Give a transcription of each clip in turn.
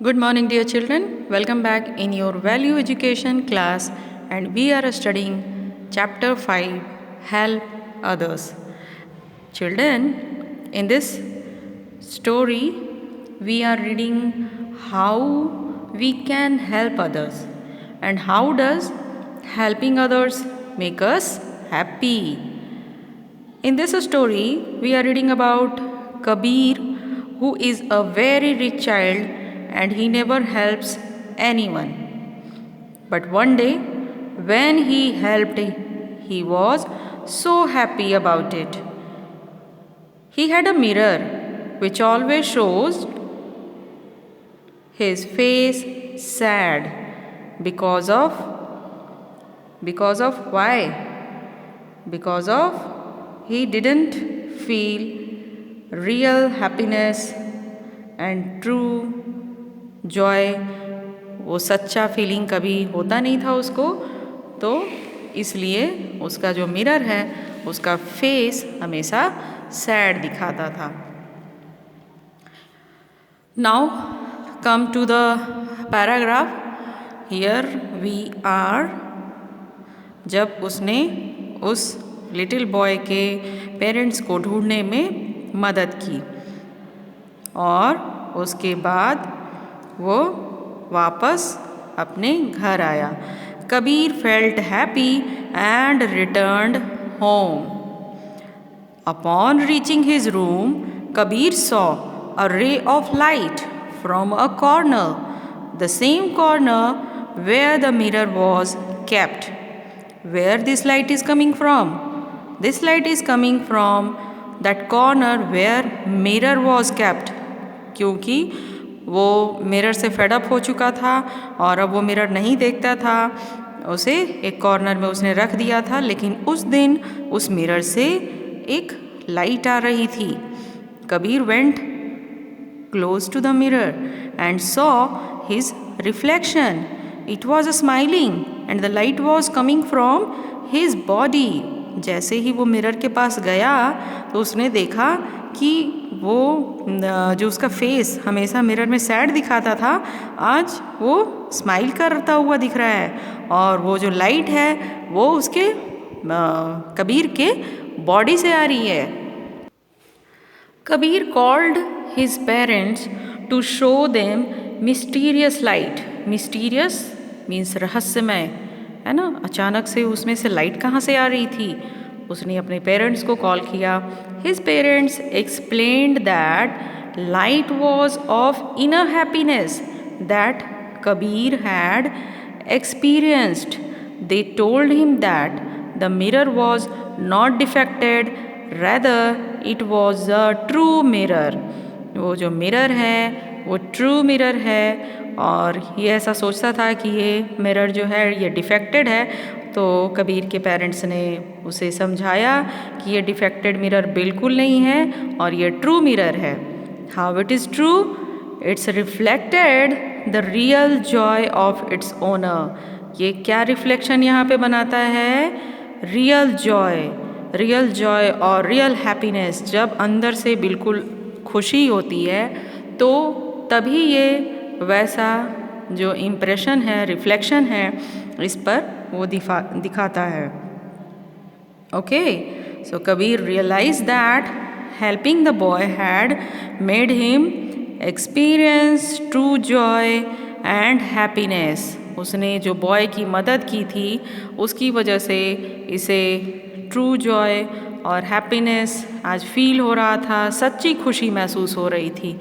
Good morning, dear children. Welcome back in your value education class, and we are studying chapter 5 Help Others. Children, in this story, we are reading how we can help others and how does helping others make us happy. In this story, we are reading about Kabir, who is a very rich child and he never helps anyone. But one day, when he helped, he was so happy about it. He had a mirror which always shows his face sad because of why? Because of he didn't feel real happiness and true Joy, वो सच्चा feeling कभी होता नहीं था उसको, तो इसलिए उसका जो मिरर है उसका फेस हमेशा सैड दिखाता था. Now come to the paragraph. Here we are. जब उसने उस लिटिल बॉय के पेरेंट्स को ढूंढने में मदद की और उसके बाद वो वापस अपने घर आया. Kabir felt happy and returned home. Upon reaching his room, Kabir saw a ray of light from a corner, the same corner where the mirror was kept. Where this light is coming from? This light is coming from that corner where mirror was kept. क्योंकि वो mirror से fed up हो चुका था और अब वो mirror नहीं देखता था. उसे एक कॉर्नर में उसने रख दिया था, लेकिन उस दिन उस मिरर से एक लाइट आ रही थी. Kabir went close to the mirror and saw his reflection. It was a smiling and the light was coming from his body. जैसे ही वो मिरर के पास गया तो उसने देखा कि वो जो उसका फेस हमेशा मिरर में सैड दिखाता था, आज वो स्माइल करता हुआ दिख रहा है और वो जो लाइट है वो उसके कबीर के बॉडी से आ रही है. Kabir called his parents to show them mysterious light. Mysterious means रहस्यमय, है ना. अचानक से उसमें से लाइट कहाँ से आ रही थी. उसने अपने पेरेंट्स को कॉल किया. His parents explained that light was of inner happiness that Kabir had experienced. They told him that the mirror was not defected, rather it was a true mirror. वो जो मिरर है वो ट्रू मिरर है और ये ऐसा सोचता था कि ये मिरर जो है ये डिफेक्टेड है. तो कबीर के पेरेंट्स ने उसे समझाया कि ये डिफेक्टेड मिरर बिल्कुल नहीं है और ये ट्रू मिरर है. How it is true? It's reflected the real Joy of its owner. ये क्या रिफ्लेक्शन यहाँ पे बनाता है? Real Joy. रियल जॉय और रियल हैप्पीनेस. जब अंदर से बिल्कुल खुशी होती है तो तभी ये वैसा जो इम्प्रेशन है, रिफ्लेक्शन है, इस पर वो दिखाता है. Okay, so Kabir realize that helping the boy had made him experience true joy and happiness. उसने जो बॉय की मदद की थी उसकी वजह से इसे ट्रू जॉय और हैप्पीनेस आज फील हो रहा था. सच्ची खुशी महसूस हो रही थी.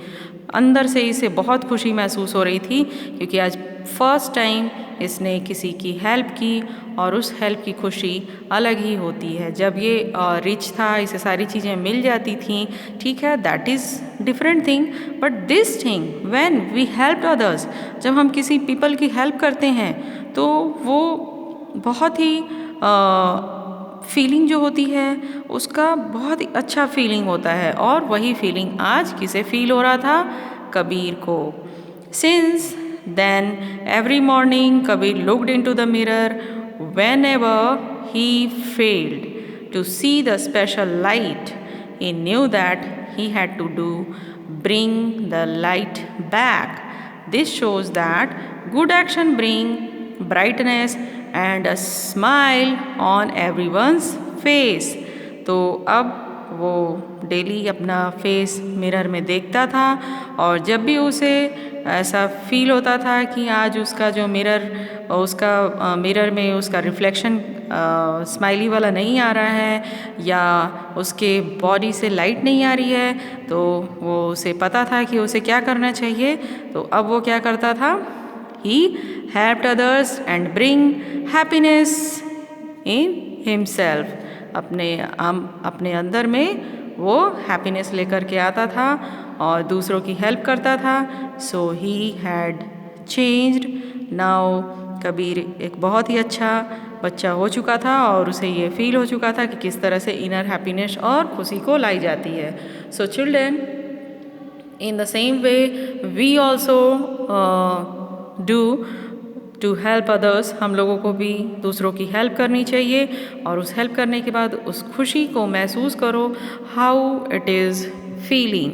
अंदर से इसे बहुत खुशी महसूस हो रही थी क्योंकि आज फर्स्ट टाइम इसने किसी की हेल्प की और उस हेल्प की खुशी अलग ही होती है. जब ये रिच था, इसे सारी चीज़ें मिल जाती थी, ठीक है, that is different thing. But this thing when we help others, जब हम किसी पीपल की हेल्प करते हैं तो वो बहुत ही फीलिंग जो होती है उसका बहुत ही अच्छा फीलिंग होता है. और वही फीलिंग आज किसे फील हो रहा था? कबीर को. Since then every morning Kabir looked into the mirror whenever he failed to see the special light. He knew that he had to bring the light back. This shows that good action bring brightness and a smile on everyone's face. तो अब वो daily अपना face mirror में देखता था और जब भी उसे ऐसा फील होता था कि आज उसका जो मिरर में उसका रिफ्लेक्शन स्माइली वाला नहीं आ रहा है या उसके बॉडी से लाइट नहीं आ रही है, तो वो उसे पता था कि उसे क्या करना चाहिए। तो अब वो क्या करता था, he helped others and bring happiness in himself. अपने अंदर में वो हैप्पीनेस लेकर के आता था और दूसरों की हेल्प करता था। So he had changed now. Kabir एक बहुत ही अच्छा बच्चा हो चुका था और उसे ये फील हो चुका था कि किस तरह से इनर हैप्पीनेस और खुशी को लाई जाती है। So children, in the same way we also do to help others। हम लोगों को भी दूसरों की हेल्प करनी चाहिए और उस हेल्प करने के बाद उस खुशी को महसूस करो, how it is feeling.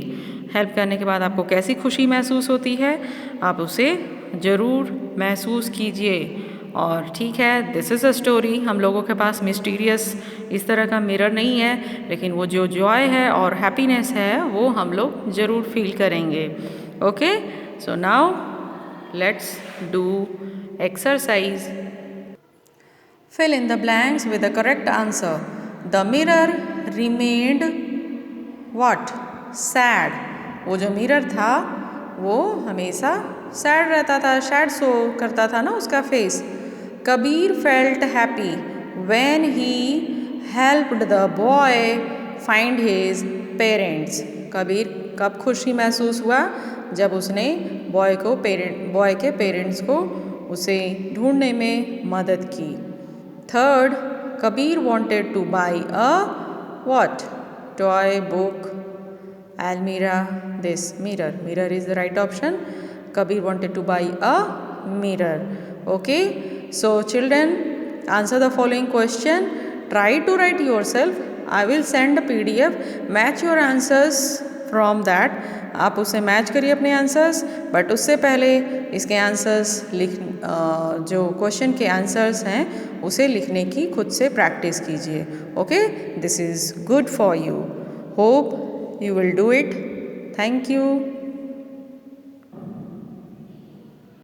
Help करने के बाद आपको कैसी खुशी महसूस होती है, आप उसे ज़रूर महसूस कीजिए। और ठीक है, दिस इज़ अ स्टोरी। हम लोगों के पास मिस्टीरियस इस तरह का मिरर नहीं है, लेकिन वो जो जॉय है और हैप्पीनेस है वो हम लोग ज़रूर फील करेंगे। Okay, so now let's do exercise। Fill in the blanks with the correct answer। The mirror remained what? Sad। वो जो मिरर था वो हमेशा सैड रहता था, सैड शो करता था ना उसका face. Kabir felt happy when he helped the boy find his parents. Kabir कब खुशी महसूस हुआ? जब उसने बॉय के पेरेंट्स को उसे ढूंढने में मदद की। Third, Kabir wanted to buy a what? Toy, book, almirah, this mirror। Mirror is the right option। Kabir wanted to buy a mirror। Okay, so children, answer the following question। Try to write yourself। I will send a PDF। Match your answers from that। आप उसे match करिए अपने answers, but उससे पहले इसके answers जो question के answers हैं उसे लिखने की खुद से प्रैक्टिस कीजिए। Okay, this is good for you. Hope you will do it. Thank you.